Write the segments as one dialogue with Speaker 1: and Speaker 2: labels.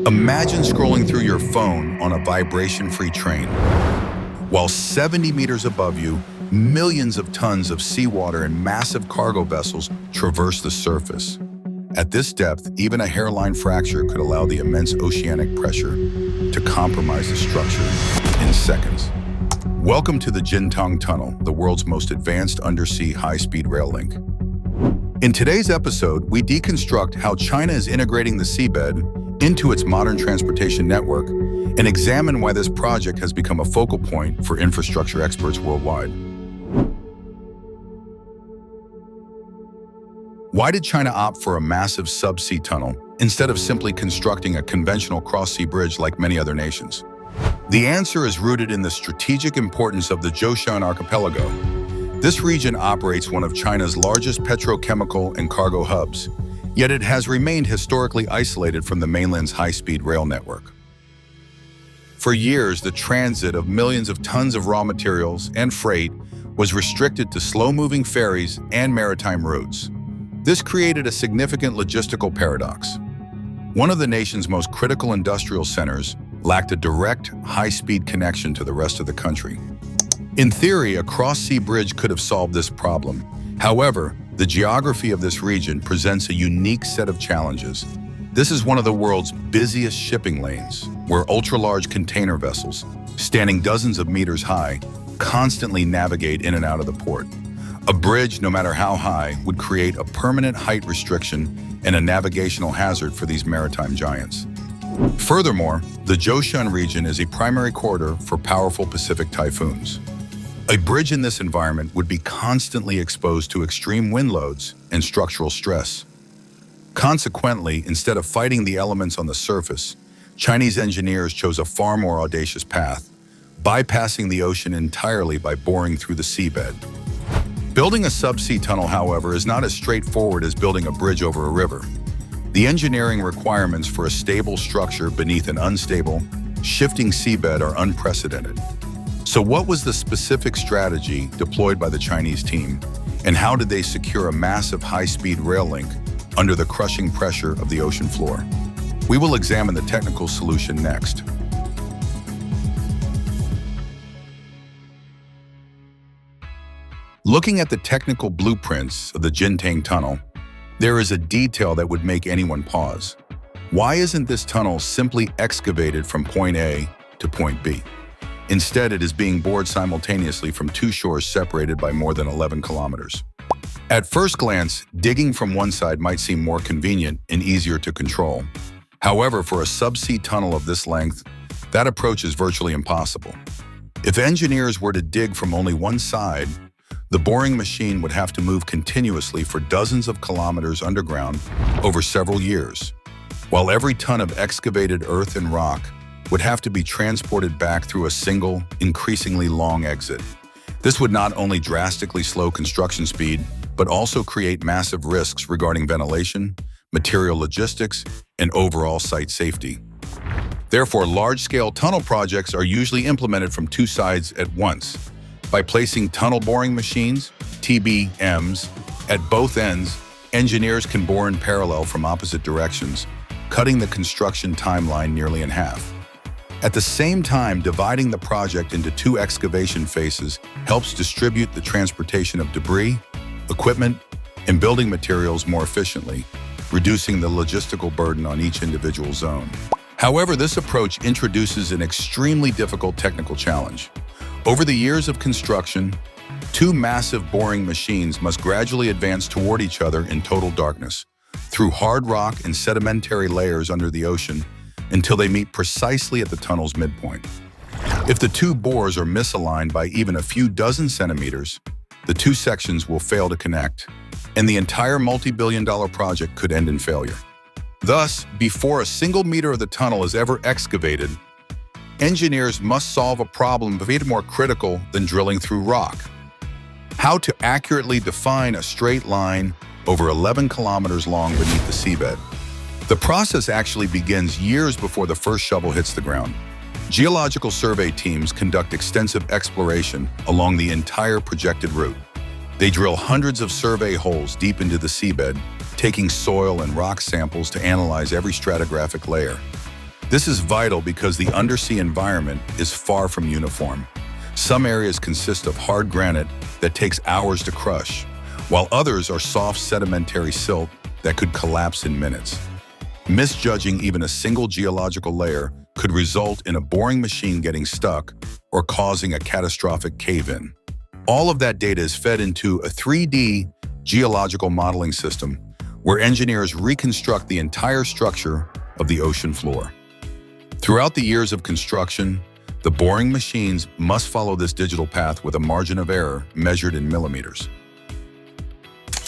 Speaker 1: Imagine scrolling through your phone on a vibration-free train. While 70 meters above you, millions of tons of seawater and massive cargo vessels traverse the surface. At this depth, even a hairline fracture could allow the immense oceanic pressure to compromise the structure in seconds. Welcome to the Jintang Tunnel, the world's most advanced undersea high-speed rail link. In today's episode, we deconstruct how China is integrating the seabed into its modern transportation network and examine why this project has become a focal point for infrastructure experts worldwide. Why did China opt for a massive subsea tunnel instead of simply constructing a conventional cross-sea bridge like many other nations? The answer is rooted in the strategic importance of the Zhoushan archipelago. This region operates one of China's largest petrochemical and cargo hubs, yet it has remained historically isolated from the mainland's high-speed rail network. For years, the transit of millions of tons of raw materials and freight was restricted to slow-moving ferries and maritime routes. This created a significant logistical paradox. One of the nation's most critical industrial centers lacked a direct, high-speed connection to the rest of the country. In theory, a cross-sea bridge could have solved this problem. However, the geography of this region presents a unique set of challenges. This is one of the world's busiest shipping lanes, where ultra-large container vessels, standing dozens of meters high, constantly navigate in and out of the port. A bridge, no matter how high, would create a permanent height restriction and a navigational hazard for these maritime giants. Furthermore, the Zhoushan region is a primary corridor for powerful Pacific typhoons. A bridge in this environment would be constantly exposed to extreme wind loads and structural stress. Consequently, instead of fighting the elements on the surface, Chinese engineers chose a far more audacious path, bypassing the ocean entirely by boring through the seabed. Building a subsea tunnel, however, is not as straightforward as building a bridge over a river. The engineering requirements for a stable structure beneath an unstable, shifting seabed are unprecedented. So what was the specific strategy deployed by the Chinese team, and how did they secure a massive high-speed rail link under the crushing pressure of the ocean floor? We will examine the technical solution next. Looking at the technical blueprints of the Jintang Tunnel, there is a detail that would make anyone pause. Why isn't this tunnel simply excavated from point A to point B? Instead, it is being bored simultaneously from two shores separated by more than 11 kilometers. At first glance, digging from one side might seem more convenient and easier to control. However, for a subsea tunnel of this length, that approach is virtually impossible. If engineers were to dig from only one side, the boring machine would have to move continuously for dozens of kilometers underground over several years, while every ton of excavated earth and rock would have to be transported back through a single, increasingly long exit. This would not only drastically slow construction speed, but also create massive risks regarding ventilation, material logistics, and overall site safety. Therefore, large-scale tunnel projects are usually implemented from two sides at once. By placing tunnel boring machines, TBMs, at both ends, engineers can bore in parallel from opposite directions, cutting the construction timeline nearly in half. At the same time, dividing the project into two excavation phases helps distribute the transportation of debris, equipment, and building materials more efficiently, reducing the logistical burden on each individual zone. However, this approach introduces an extremely difficult technical challenge. Over the years of construction, two massive boring machines must gradually advance toward each other in total darkness, through hard rock and sedimentary layers under the ocean, until they meet precisely at the tunnel's midpoint. If the two bores are misaligned by even a few dozen centimeters, the two sections will fail to connect, and the entire multi-billion-dollar project could end in failure. Thus, before a single meter of the tunnel is ever excavated, engineers must solve a problem even more critical than drilling through rock: how to accurately define a straight line over 11 kilometers long beneath the seabed. The process actually begins years before the first shovel hits the ground. Geological survey teams conduct extensive exploration along the entire projected route. They drill hundreds of survey holes deep into the seabed, taking soil and rock samples to analyze every stratigraphic layer. This is vital because the undersea environment is far from uniform. Some areas consist of hard granite that takes hours to crush, while others are soft sedimentary silt that could collapse in minutes. Misjudging even a single geological layer could result in a boring machine getting stuck or causing a catastrophic cave-in. All of that data is fed into a 3D geological modeling system where engineers reconstruct the entire structure of the ocean floor. Throughout the years of construction, the boring machines must follow this digital path with a margin of error measured in millimeters.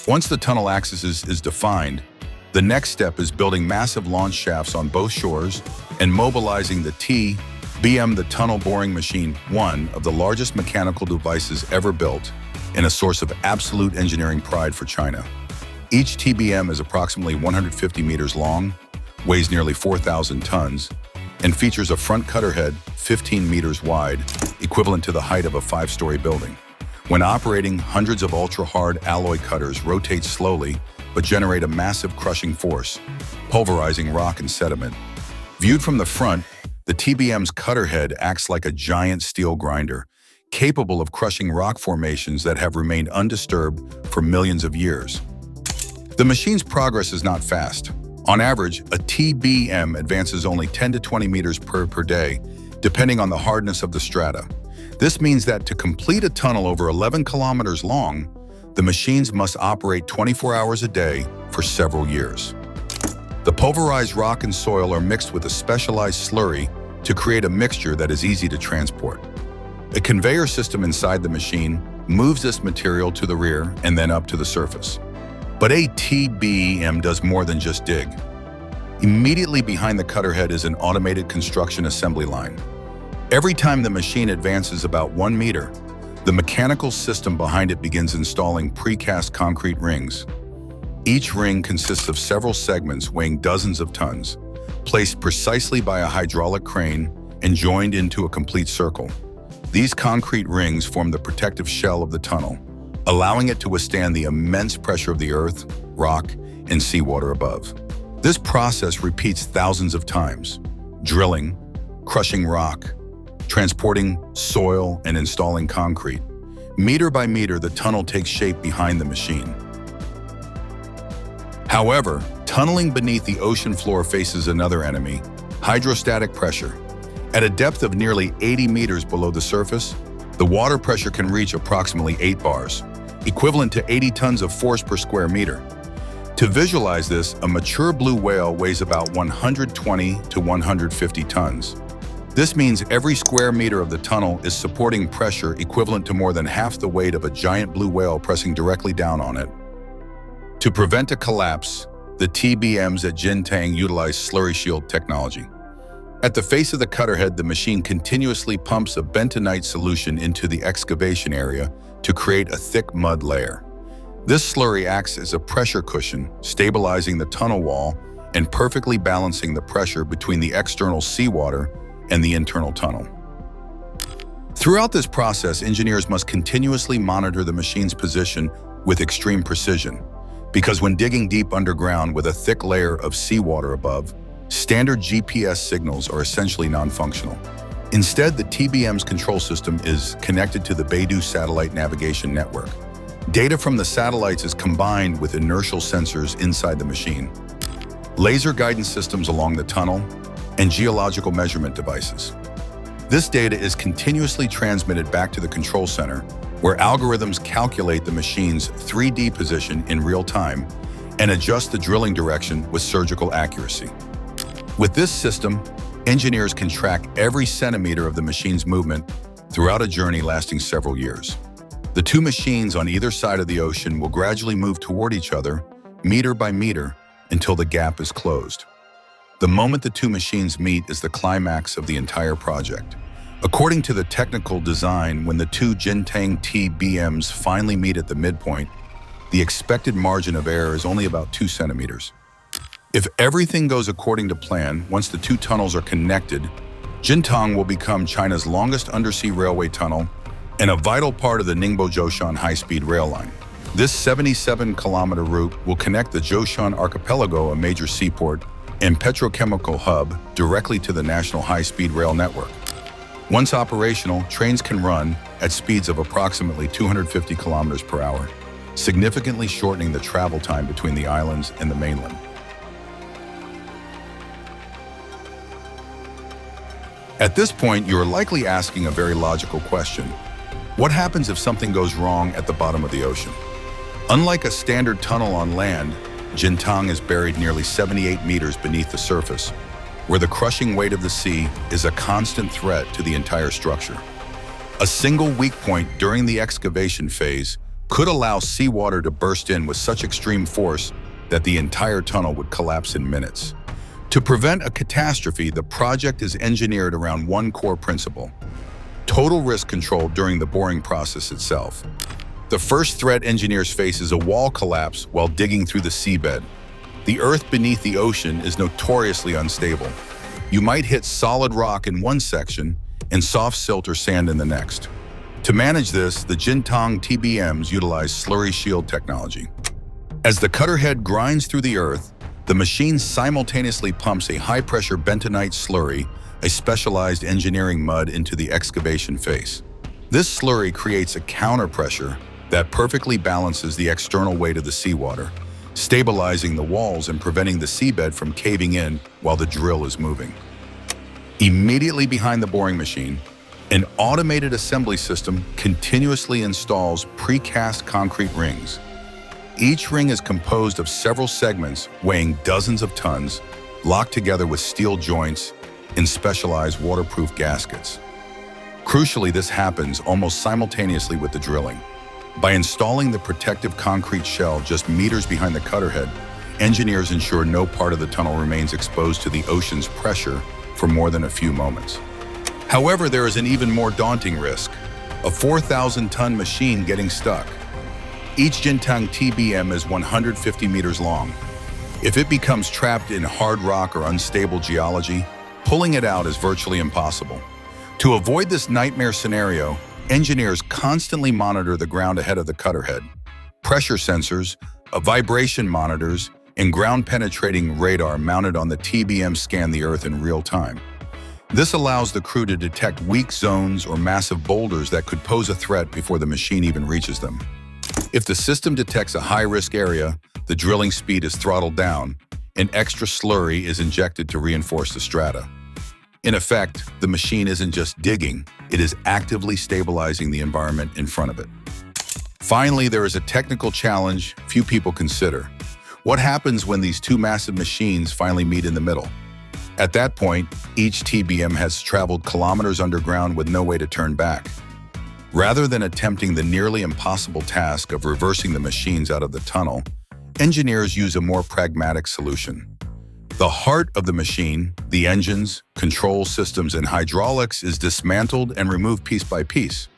Speaker 1: Once the tunnel axis is defined, the next step is building massive launch shafts on both shores and mobilizing the TBM, the tunnel boring machine, one of the largest mechanical devices ever built and a source of absolute engineering pride for China. Each TBM is approximately 150 meters long, weighs nearly 4,000 tons, and features a front cutter head 15 meters wide, equivalent to the height of a 5-story building. When operating, hundreds of ultra-hard alloy cutters rotate slowly but generate a massive crushing force, pulverizing rock and sediment. Viewed from the front, the TBM's cutter head acts like a giant steel grinder, capable of crushing rock formations that have remained undisturbed for millions of years. The machine's progress is not fast. On average, a TBM advances only 10 to 20 meters per day, depending on the hardness of the strata. This means that to complete a tunnel over 11 kilometers long, the machines must operate 24 hours a day for several years. The pulverized rock and soil are mixed with a specialized slurry to create a mixture that is easy to transport. A conveyor system inside the machine moves this material to the rear and then up to the surface. But a TBM does more than just dig. Immediately behind the cutter head is an automated construction assembly line. Every time the machine advances about 1 meter, the mechanical system behind it begins installing precast concrete rings. Each ring consists of several segments weighing dozens of tons, placed precisely by a hydraulic crane and joined into a complete circle. These concrete rings form the protective shell of the tunnel, allowing it to withstand the immense pressure of the earth, rock, and seawater above. This process repeats thousands of times, drilling, crushing rock, transporting soil, and installing concrete. Meter by meter, the tunnel takes shape behind the machine. However, tunneling beneath the ocean floor faces another enemy: hydrostatic pressure. At a depth of nearly 80 meters below the surface, the water pressure can reach approximately 8 bars, equivalent to 80 tons of force per square meter. To visualize this, a mature blue whale weighs about 120 to 150 tons. This means every square meter of the tunnel is supporting pressure equivalent to more than half the weight of a giant blue whale pressing directly down on it. To prevent a collapse, the TBMs at Jintang utilize slurry shield technology. At the face of the cutter head, the machine continuously pumps a bentonite solution into the excavation area to create a thick mud layer. This slurry acts as a pressure cushion, stabilizing the tunnel wall and perfectly balancing the pressure between the external seawater and the internal tunnel. Throughout this process, engineers must continuously monitor the machine's position with extreme precision, because when digging deep underground with a thick layer of seawater above, standard GPS signals are essentially non-functional. Instead, the TBM's control system is connected to the Beidou satellite navigation network. Data from the satellites is combined with inertial sensors inside the machine, laser guidance systems along the tunnel, and geological measurement devices. This data is continuously transmitted back to the control center, where algorithms calculate the machine's 3D position in real time and adjust the drilling direction with surgical accuracy. With this system, engineers can track every centimeter of the machine's movement throughout a journey lasting several years. The two machines on either side of the ocean will gradually move toward each other, meter by meter, until the gap is closed. The moment the two machines meet is the climax of the entire project. According to the technical design, when the two Jintang TBMs finally meet at the midpoint, the expected margin of error is only about 2 centimeters. If everything goes according to plan, once the two tunnels are connected, Jintang will become China's longest undersea railway tunnel and a vital part of the Ningbo-Zhoushan high-speed rail line. This 77-kilometer route will connect the Zhoushan archipelago, a major seaport, and petrochemical hub directly to the national high-speed rail network. Once operational, trains can run at speeds of approximately 250 kilometers per hour, significantly shortening the travel time between the islands and the mainland. At this point, you are likely asking a very logical question. What happens if something goes wrong at the bottom of the ocean? Unlike a standard tunnel on land, Jintang is buried nearly 78 meters beneath the surface, where the crushing weight of the sea is a constant threat to the entire structure. A single weak point during the excavation phase could allow seawater to burst in with such extreme force that the entire tunnel would collapse in minutes. To prevent a catastrophe, the project is engineered around one core principle: total risk control during the boring process itself. The first threat engineers face is a wall collapse while digging through the seabed. The earth beneath the ocean is notoriously unstable. You might hit solid rock in one section and soft silt or sand in the next. To manage this, the Jintang TBMs utilize slurry shield technology. As the cutter head grinds through the earth, the machine simultaneously pumps a high-pressure bentonite slurry, a specialized engineering mud, into the excavation face. This slurry creates a counter-pressure that perfectly balances the external weight of the seawater, stabilizing the walls and preventing the seabed from caving in while the drill is moving. Immediately behind the boring machine, an automated assembly system continuously installs precast concrete rings. Each ring is composed of several segments weighing dozens of tons, locked together with steel joints and specialized waterproof gaskets. Crucially, this happens almost simultaneously with the drilling. By installing the protective concrete shell just meters behind the cutter head, engineers ensure no part of the tunnel remains exposed to the ocean's pressure for more than a few moments. However, there is an even more daunting risk: a 4,000-ton machine getting stuck. Each Jintang TBM is 150 meters long. If it becomes trapped in hard rock or unstable geology, pulling it out is virtually impossible. To avoid this nightmare scenario, engineers constantly monitor the ground ahead of the cutter head. Pressure sensors, vibration monitors, and ground-penetrating radar mounted on the TBM scan the earth in real time. This allows the crew to detect weak zones or massive boulders that could pose a threat before the machine even reaches them. If the system detects a high-risk area, the drilling speed is throttled down, and extra slurry is injected to reinforce the strata. In effect, the machine isn't just digging, it is actively stabilizing the environment in front of it. Finally, there is a technical challenge few people consider. What happens when these two massive machines finally meet in the middle? At that point, each TBM has traveled kilometers underground with no way to turn back. Rather than attempting the nearly impossible task of reversing the machines out of the tunnel, engineers use a more pragmatic solution. The heart of the machine, the engines, control systems, and hydraulics, is dismantled and removed piece by piece.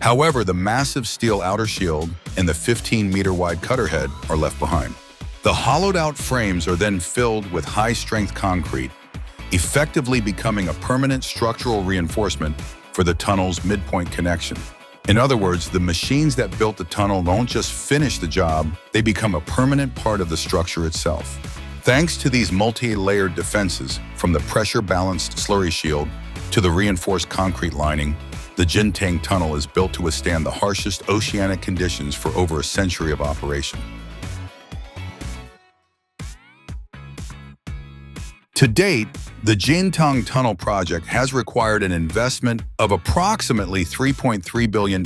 Speaker 1: However, the massive steel outer shield and the 15-meter-wide cutter head are left behind. The hollowed-out frames are then filled with high-strength concrete, effectively becoming a permanent structural reinforcement for the tunnel's midpoint connection. In other words, the machines that built the tunnel don't just finish the job, they become a permanent part of the structure itself. Thanks to these multi-layered defenses, from the pressure-balanced slurry shield to the reinforced concrete lining, the Jintang Tunnel is built to withstand the harshest oceanic conditions for over a century of operation. To date, the Jintang Tunnel project has required an investment of approximately $3.3 billion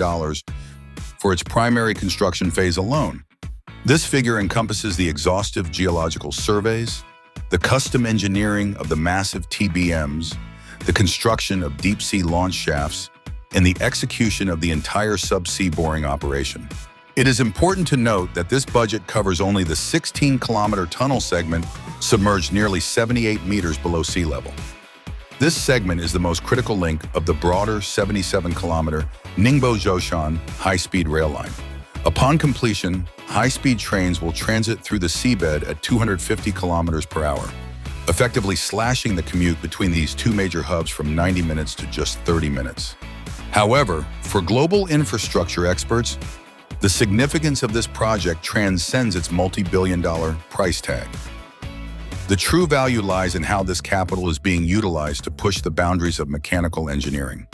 Speaker 1: for its primary construction phase alone. This figure encompasses the exhaustive geological surveys, the custom engineering of the massive TBMs, the construction of deep-sea launch shafts, and the execution of the entire subsea boring operation. It is important to note that this budget covers only the 16-kilometer tunnel segment submerged nearly 78 meters below sea level. This segment is the most critical link of the broader 77-kilometer Ningbo-Zhoushan high-speed rail line. Upon completion, high-speed trains will transit through the seabed at 250 kilometers per hour, effectively slashing the commute between these two major hubs from 90 minutes to just 30 minutes. However, for global infrastructure experts, the significance of this project transcends its multi-billion-dollar price tag. The true value lies in how this capital is being utilized to push the boundaries of mechanical engineering.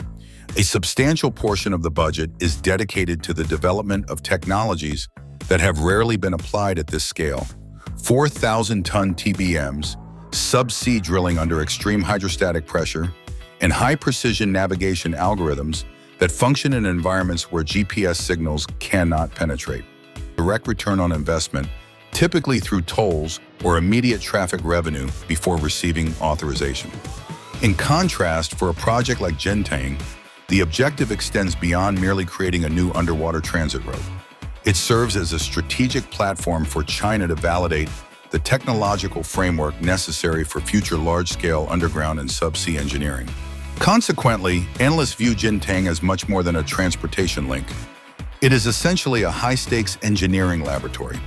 Speaker 1: A substantial portion of the budget is dedicated to the development of technologies that have rarely been applied at this scale. 4,000-ton TBMs, subsea drilling under extreme hydrostatic pressure, and high-precision navigation algorithms that function in environments where GPS signals cannot penetrate. Direct return on investment, typically through tolls or immediate traffic revenue before receiving authorization. In contrast, for a project like Jintang, the objective extends beyond merely creating a new underwater transit road. It serves as a strategic platform for China to validate the technological framework necessary for future large-scale underground and subsea engineering. Consequently, analysts view Jintang as much more than a transportation link. It is essentially a high-stakes engineering laboratory.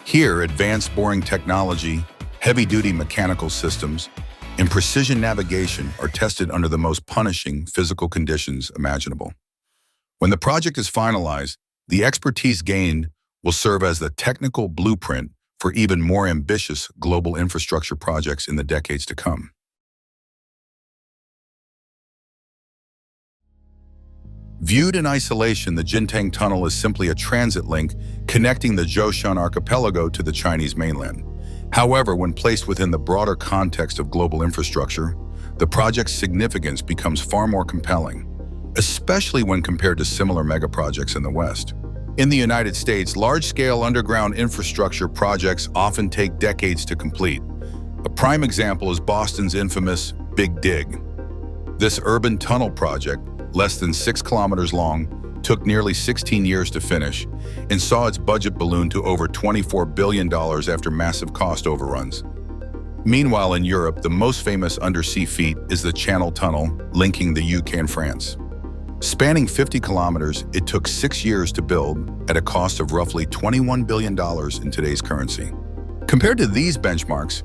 Speaker 1: Here, advanced boring technology, heavy-duty mechanical systems, and precision navigation are tested under the most punishing physical conditions imaginable. When the project is finalized, the expertise gained will serve as the technical blueprint for even more ambitious global infrastructure projects in the decades to come. Viewed in isolation, the Jintang Tunnel is simply a transit link connecting the Zhoushan archipelago to the Chinese mainland. However, when placed within the broader context of global infrastructure, the project's significance becomes far more compelling, especially when compared to similar megaprojects in the West. In the United States, large-scale underground infrastructure projects often take decades to complete. A prime example is Boston's infamous Big Dig. This urban tunnel project, less than 6 kilometers long, took nearly 16 years to finish and saw its budget balloon to over $24 billion after massive cost overruns. Meanwhile, in Europe, the most famous undersea feat is the Channel Tunnel linking the UK and France. Spanning 50 kilometers, it took 6 years to build at a cost of roughly $21 billion in today's currency. Compared to these benchmarks,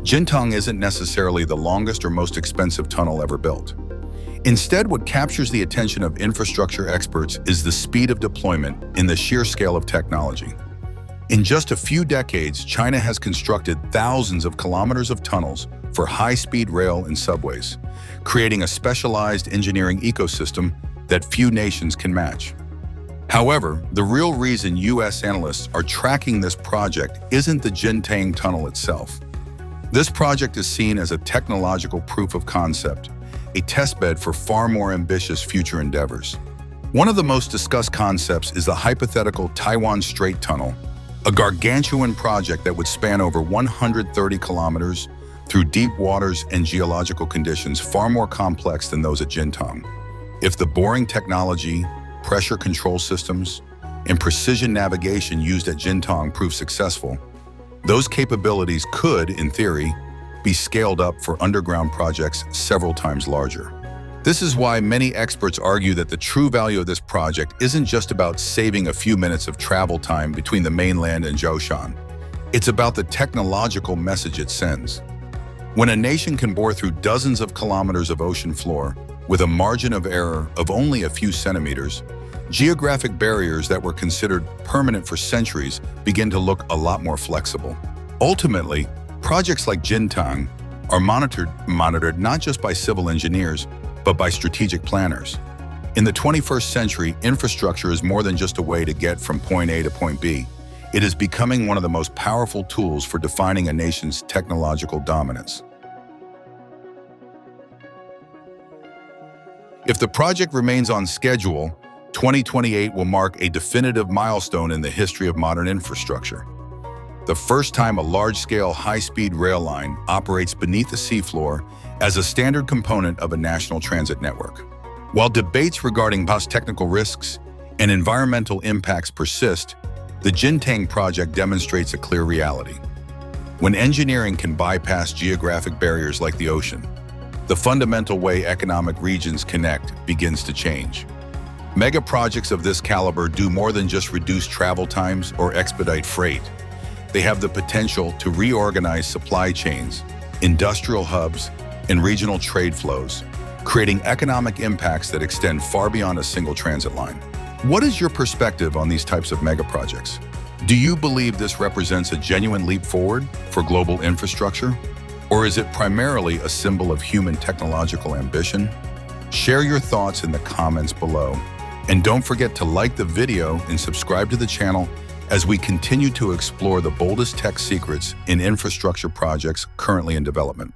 Speaker 1: Jintang isn't necessarily the longest or most expensive tunnel ever built. Instead, what captures the attention of infrastructure experts is the speed of deployment and the sheer scale of technology. In just a few decades, China has constructed thousands of kilometers of tunnels for high-speed rail and subways, creating a specialized engineering ecosystem that few nations can match. However, the real reason U.S. analysts are tracking this project isn't the Jintang Tunnel itself. This project is seen as a technological proof of concept, a testbed for far more ambitious future endeavors. One of the most discussed concepts is the hypothetical Taiwan Strait Tunnel, a gargantuan project that would span over 130 kilometers through deep waters and geological conditions far more complex than those at Jintang. If the boring technology, pressure control systems, and precision navigation used at Jintang prove successful, those capabilities could, in theory, be scaled up for underground projects several times larger. This is why many experts argue that the true value of this project isn't just about saving a few minutes of travel time between the mainland and Zhoushan. It's about the technological message it sends. When a nation can bore through dozens of kilometers of ocean floor with a margin of error of only a few centimeters, geographic barriers that were considered permanent for centuries begin to look a lot more flexible. Ultimately, projects like Jintang are monitored not just by civil engineers, but by strategic planners. In the 21st century, infrastructure is more than just a way to get from point A to point B. It is becoming one of the most powerful tools for defining a nation's technological dominance. If the project remains on schedule, 2028 will mark a definitive milestone in the history of modern infrastructure. The first time a large-scale, high-speed rail line operates beneath the seafloor as a standard component of a national transit network. While debates regarding technical risks and environmental impacts persist, the Jintang project demonstrates a clear reality. When engineering can bypass geographic barriers like the ocean, the fundamental way economic regions connect begins to change. Mega projects of this caliber do more than just reduce travel times or expedite freight. They have the potential to reorganize supply chains, industrial hubs, and regional trade flows, creating economic impacts that extend far beyond a single transit line. What is your perspective on these types of mega projects? Do you believe this represents a genuine leap forward for global infrastructure? Or is it primarily a symbol of human technological ambition? Share your thoughts in the comments below. And don't forget to like the video and subscribe to the channel as we continue to explore the boldest tech secrets in infrastructure projects currently in development.